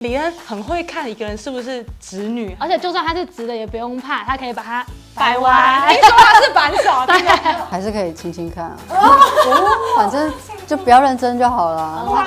李恩很会看一个人是不是直女，而且就算他是直的也不用怕，他可以把它摆完。听说他是反手，对，还是可以轻轻看啊，反正就不要认真就好了。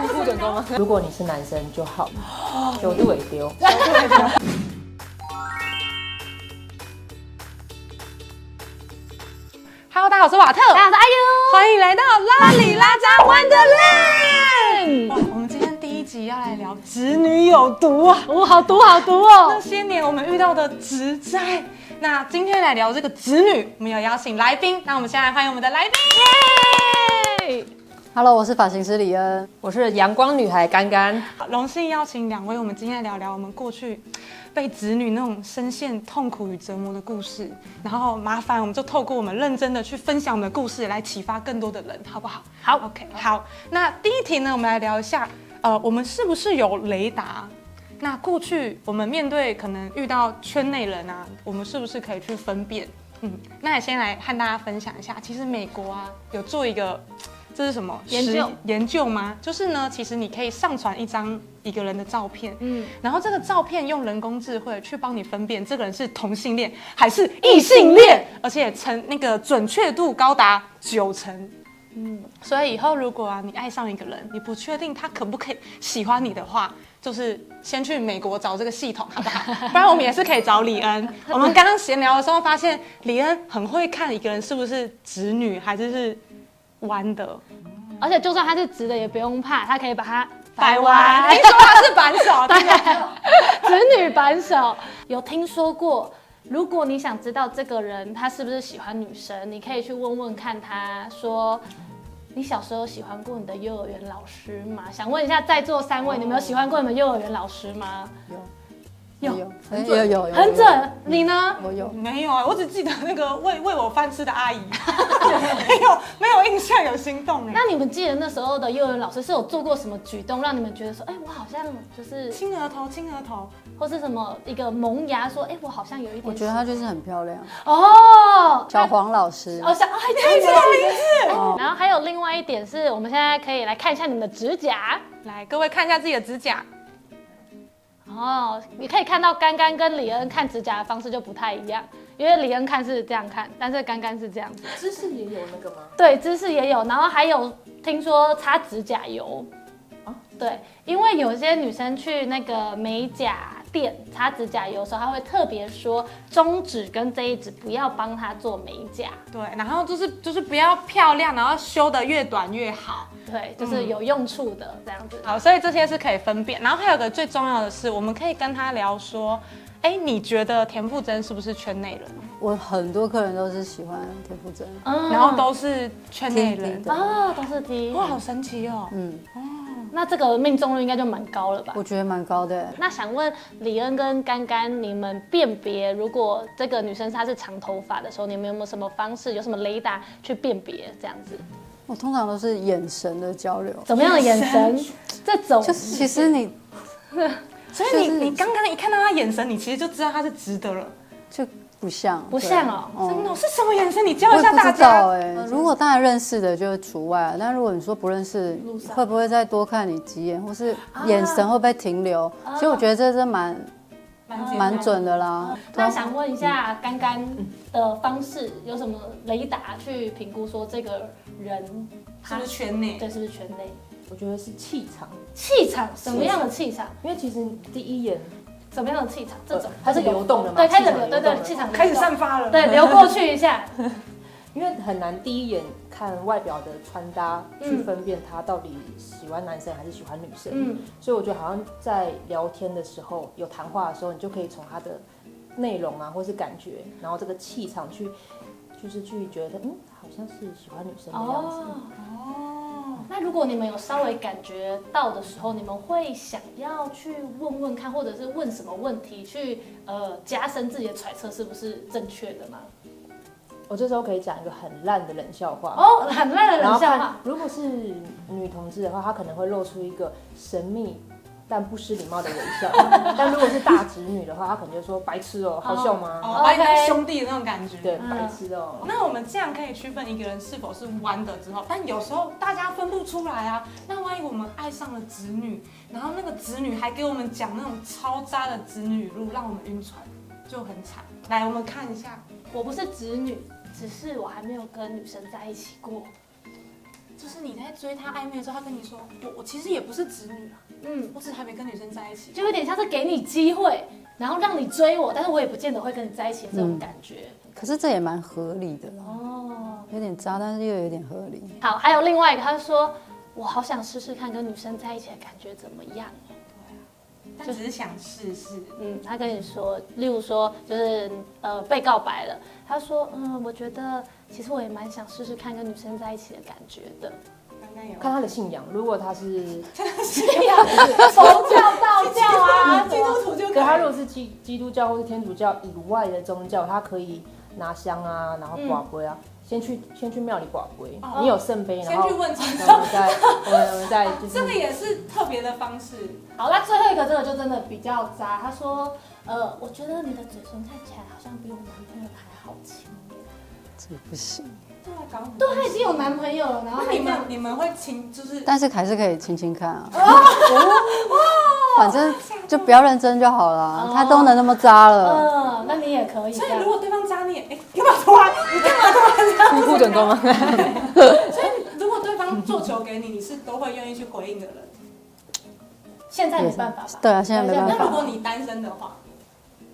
你不准够吗？如果你是男生就好，九度也丢。Hello， 大家好，我是瓦特，大家好，我是阿优，欢迎来到拉里拉扎 Wonderland。哇，我们今天第一集要来聊直女有毒啊！哦，好毒好毒哦！那些年我们遇到的直灾，那今天来聊这个直女，我们有邀请来宾，那我们先来欢迎我们的来宾，耶！ Hello， 我是发型师李恩，我是阳光女孩干干，荣幸邀请两位，我们今天来聊聊我们过去被直女那种深陷痛苦与折磨的故事，然后麻烦我们就透过我们认真的去分享我们的故事，来启发更多的人，好不好？好 ，OK， 好。那第一题呢，我们来聊一下，我们是不是有雷达？那过去我们面对可能遇到圈内人啊，我们是不是可以去分辨？那也先来和大家分享一下，其实美国啊有做一个。这是什么研究吗？就是呢，其实你可以上传一个人的照片，然后这个照片用人工智慧去帮你分辨这个人是同性恋还是异性恋，而且那个准确度高达90%。所以以后如果啊你爱上一个人，你不确定他可不可以喜欢你的话，就是先去美国找这个系统，好不好？不然我们也是可以找李恩。我们刚刚闲聊的时候发现，李恩很会看一个人是不是直女还是弯的，而且就算他是直的也不用怕，他可以把它摆完。听说他是反手，对，直女扳手。有听说过，如果你想知道这个人他是不是喜欢女生，你可以去问问看他说。你小时候喜欢过你的幼儿园老师吗？想问一下在座3位，你们有喜欢过你们幼儿园老师吗？有，很准。你呢？我有，没有啊？我只记得那个喂我饭吃的阿姨，没有印象有心动哎。那你们记得那时候的幼儿园老师是有做过什么举动，让你们觉得说，哎，我好像就是亲额头，或是什么一个萌芽，说，哎，我好像有一点。我觉得她就是很漂亮哦。小黄老师，哦，还记得名字。然后还有另外一点是，我们现在可以来看一下你们的指甲，来，各位看一下自己的指甲。哦，你可以看到干干跟李恩看指甲的方式就不太一样，因为李恩看是这样看，但是干干是这样子。姿势也有那个吗？对，姿势也有，然后还有听说擦指甲油。对，因为有些女生去那个美甲店擦指甲油的时候，她会特别说中指跟这一指不要帮她做美甲。对，然后就是不要漂亮，然后修得越短越好。对，就是有用处的这样子。好，所以这些是可以分辨。然后还有个最重要的是，我们可以跟他聊说，哎，你觉得田馥甄是不是圈内人？我很多客人都是喜欢田馥甄，然后都是圈内人哦，都是 T。哇，好神奇哦。那这个命中率应该就蛮高了吧？我觉得蛮高的。那想问李恩跟干干，你们辨别如果这个女生她是长头发的时候，你们有没有什么方式，有什么雷达去辨别这样子？我通常都是眼神的交流。怎么样的眼神？这种就是其实你，所以你刚刚一看到他眼神，你其实就知道他是直的了，就不像哦。真的是什么眼神？你教一下大家。我也不知道哎，如果当然认识的就除外，但如果你说不认识，会不会再多看你几眼，或是眼神会不会停留？其实我觉得这是蛮准的啦。那想问一下干干的方式有什么雷达去评估说这个人是不是圈内？对，是不是圈内？我觉得是气场。气场什么样的气场？因为其实第一眼什么样的气场？这种它是流动的嘛？对，开始流，对，气场开始散发了。对，流过去一下。因为很难第一眼看外表的穿搭去分辨他到底喜欢男生还是喜欢女生。所以我觉得好像在聊天的时候有谈话的时候，你就可以从他的内容啊，或是感觉，然后这个气场去觉得好像是喜欢女生的样子。那如果你们有稍微感觉到的时候，你们会想要去问问看，或者是问什么问题去加深自己的揣测是不是正确的吗？我这时候可以讲一个很烂的冷笑话哦，很烂的冷笑话。如果是女同志的话，她可能会露出一个神秘但不失礼貌的微笑。但如果是大侄女的话，她可能就说白痴哦，好笑吗？把你当兄弟的那种感觉。对，白痴哦。那我们这样可以区分一个人是否是弯的之后，但有时候大家分不出来啊。那万一我们爱上了侄女，然后那个侄女还给我们讲那种超渣的侄女语录，让我们晕船，就很惨。来，我们看一下，我不是侄女，只是我还没有跟女生在一起过。就是你在追他暧昧的时候，他跟你说，我其实也不是侄女啊，我只是还没跟女生在一起，就有点像是给你机会，然后让你追我，但是我也不见得会跟你在一起的这种感觉。可是这也蛮合理的啦，哦，有点渣，但是又有点合理。好，还有另外一个，他说我好想试试看跟女生在一起的感觉怎么样。但只是想试试。他跟你说，例如说，就是被告白了，他说，我觉得其实我也蛮想试试看跟女生在一起的感觉的。看他的信仰，如果他是信仰佛教、道教啊，基督徒就可以。可他如果是基督教或是天主教以外的宗教，他可以拿香啊，然后刮杯啊。先去庙里刮杯，你有圣杯，然后先去问清楚，我们再就是这个也是特别的方式。好，那最后一个这个就真的比较渣。他说，我觉得你的嘴唇看起来好像比我男朋友的还好亲耶。这不行。对啊，搞对，他已经有男朋友了，然后你们会亲就是？但是还是可以亲亲看啊。反正就不要认真就好了，他都能那么渣了。那你也可以。所以如果对方渣你，干嘛突然？你干嘛突然？不准攻吗？所以如果对方做球给你，你是都会愿意去回应的人。现在没办法吧？对啊，现在没办法。那如果你单身的话，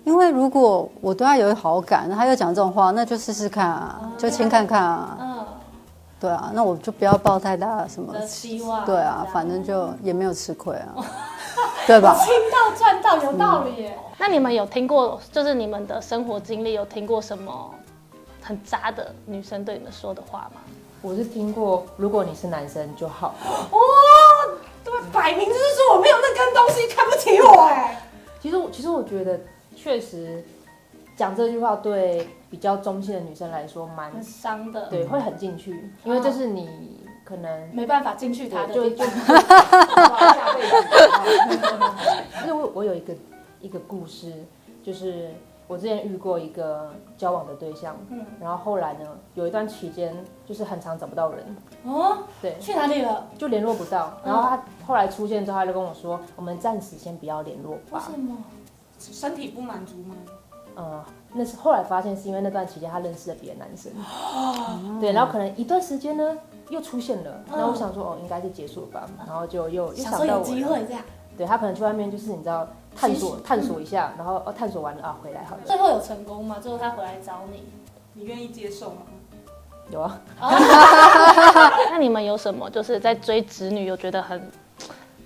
因为如果我对他有好感，他又讲这种话，那就试试看啊，就亲看看啊。对啊，那我就不要抱太大什么希望。对啊，反正就也没有吃亏啊，对吧？亲到赚到，有道理耶。那你们有听过，就是你们的生活经历有听过什么很渣的女生对你们说的话吗？我是听过，如果你是男生就好。哦，对，摆明就是说我没有那根东西，看不起我哎。其实我觉得确实讲这句话对比较中性的女生来说蛮伤的，对，会很进去，因为这是你可能没办法进去他的就下辈子。就是我有一个故事，就是我之前遇过一个交往的对象，然后后来呢，有一段期间就是很常找不到人，对，去哪里了？就联络不到。然后他后来出现之后，他就跟我说，我们暂时先不要联络吧。为什么？身体不满足吗？那是后来发现是因为那段期间他认识了别的男生，对，然后可能一段时间呢又出现了，然后我想说应该是结束了吧，然后就又想到我有机会这样，对他可能去外面就是你知道探索一下，然后探索完了回来好了。最后有成功吗？最后他回来找你，你愿意接受吗？有啊。那你们有什么就是在追侄女有觉得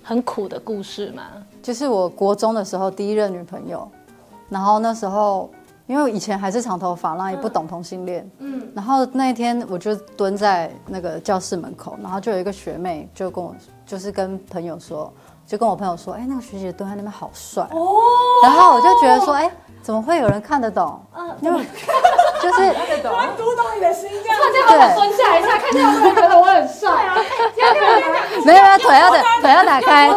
很苦的故事吗？就是我国中的时候第一任女朋友，然后那时候因为我以前还是长头发，然后也不懂同性恋，然后那一天我就蹲在那个教室门口，然后就有一个学妹就跟我就是跟朋友说，就跟我朋友说，那个学姐蹲在那边好帅哦，然后我就觉得说，怎么会有人看得懂？因为就是突然读懂你的心，这样突然间把我蹲下一下，看见会觉得我很帅啊！没有腿要打开，腿要打开。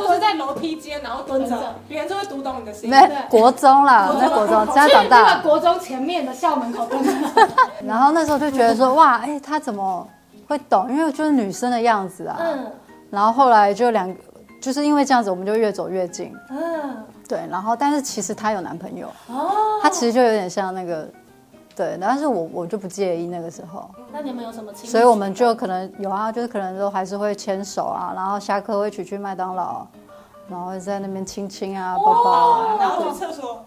就是在楼梯间，然后蹲着，别人就会读懂你的心。没国中啦，那国中，现在长大。国中前面的校门口蹲着。然后那时候就觉得说，哇，他怎么会懂？因为就是女生的样子啊。然后后来就是因为这样子，我们就越走越近。对，然后但是其实她有男朋友，她其实就有点像那个，对，但是我就不介意那个时候。那你们有什么亲密？所以我们就可能有啊，就是可能都还是会牵手啊，然后下课会一起去麦当劳，然后会在那边亲亲啊、抱抱啊，然后去厕所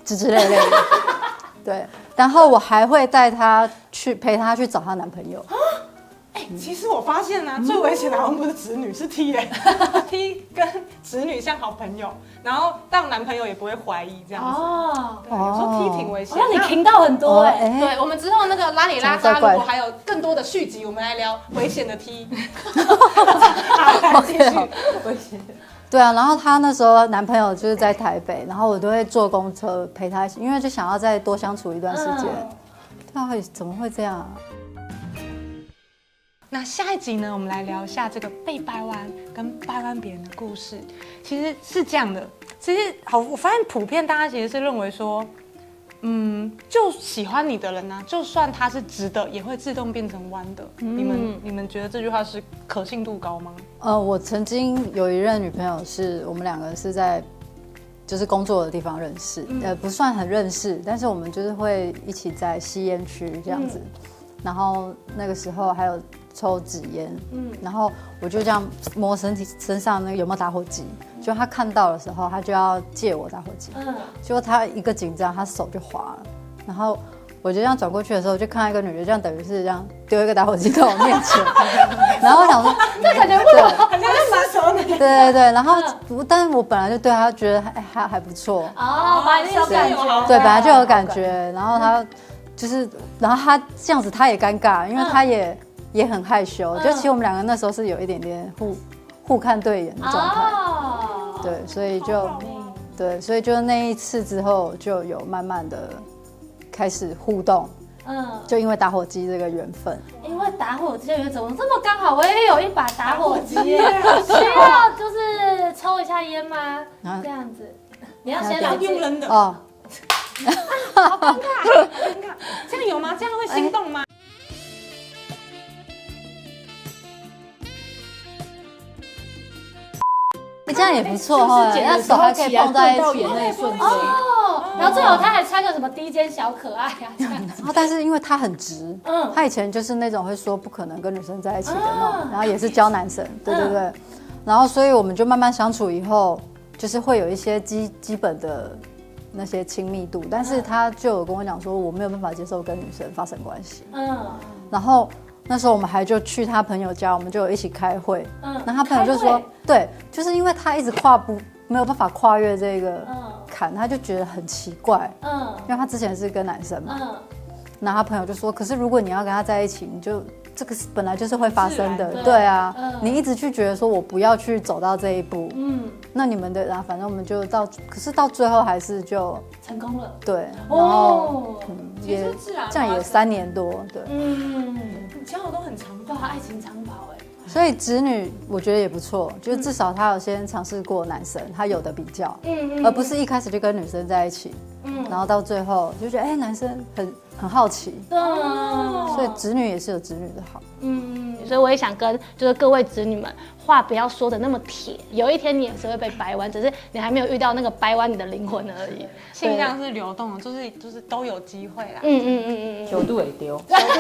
之类的。对，然后我还会带她去陪她去找她男朋友。其实我发现呢，最危险的好像不是侄女，是 T T 跟侄女像好朋友，然后当男朋友也不会怀疑这样子。对，有时候 T 挺危险。那你听到很多对，我们之后那个拉里拉扎，如果还有更多的续集，我们来聊危险的 T。好，继续危险的。对啊，然后她那时候男朋友就是在台北，然后我都会坐公车陪她一起，因为就想要再多相处一段时间。对啊，怎么会这样啊？那下一集呢，我们来聊一下这个被掰弯跟掰弯别人的故事。其实是这样的，其实好，我发现普遍大家其实是认为说，就喜欢你的人呢、就算他是直的，也会自动变成弯的。你们觉得这句话是可信度高吗？我曾经有一任女朋友是我们两个是在就是工作的地方认识，不算很认识，但是我们就是会一起在吸烟区这样子，然后那个时候还有抽纸烟，然后我就这样摸身上那个有没有打火机，就他看到的时候，他就要借我打火机，结果他一个紧张，他手就滑了，然后我就这样转过去的时候，就看到一个女的，这样等于是这样丢一个打火机在我面前，然后我想说，这感觉不好，好像蛮熟的。对，然后但是我本来就对他觉得还不错，本来就有感觉，对，本来就有感觉，然后他就是，然后他这样子他也尴尬，因为他也很害羞，就其实我们两个那时候是有一点点互看对眼的状态，对，所以就那一次之后就有慢慢的开始互动，就因为打火机这个缘分，因为打火机的缘分，怎么这么刚好？我也有一把打火机，需要就是抽一下烟吗？这样子，你要先来用扔的哦，好尴尬，这样有吗？这样会心动吗？这样也不错哈，那手还可以碰在一起那一瞬间。然后最好他还穿个什么低肩小可爱啊，这样子。然后但是因为他很直，他以前就是那种会说不可能跟女生在一起的那种，然后也是教男生，对，然后所以我们就慢慢相处以后，就是会有一些基本的那些亲密度，但是他就有跟我讲说我没有办法接受跟女生发生关系，然后那时候我们还就去他朋友家，我们就有一起开会，然后他朋友就说，对，就是因为他一直没有办法跨越这个坎，他就觉得很奇怪，因为他之前是跟男生嘛，然后他朋友就说，可是如果你要跟他在一起，你就这个本来就是会发生的，对啊，你一直去觉得说我不要去走到这一步，那你们的，然后反正我们就可是到最后还是就成功了，对，然后也这样也3年多，对，你交友都很长哇，爱情长跑哎。所以直女我觉得也不错，就是至少她有先尝试过男生，她有的比较，而不是一开始就跟女生在一起，然后到最后就觉得男生很好奇，所以直女也是有直女的好，所以我也想跟就是各位直女们，话不要说的那么铁，有一天你也是会被掰弯，只是你还没有遇到那个掰弯你的灵魂而已。性向是流动的，就是都有机会啦。九度也丢，刚刚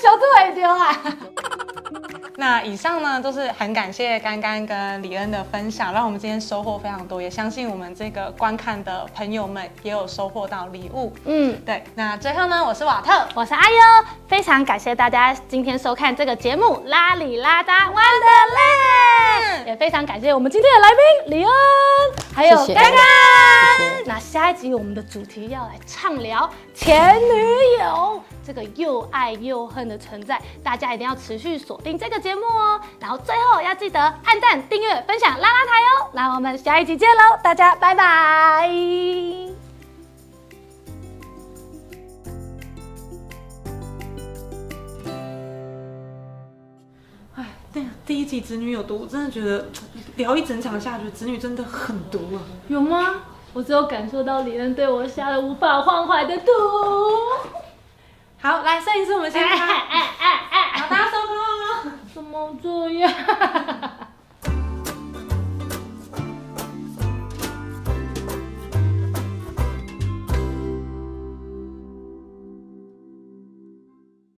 小度也丢啊。那以上呢，都是很感谢干干跟李恩的分享，让我们今天收获非常多，也相信我们这个观看的朋友们也有收获到礼物。对。那最后呢，我是瓦特，我是阿优，非常感谢大家今天收看这个节目《拉里拉达 Wonderland》，也非常感谢我们今天的来宾李恩，还有干干。那下一集我们的主题要来畅聊前女友这个又爱又恨的存在，大家一定要持续锁定这个节目哦。然后最后要记得按赞、订阅、分享、拉拉台哦。那我们下一集见喽，大家拜拜。第一集直女有毒，我真的觉得聊一整场下去，直女真的很毒啊。有吗？我只有感受到李恩对我下了无法忘怀的毒。好，来摄影师，我们先拍。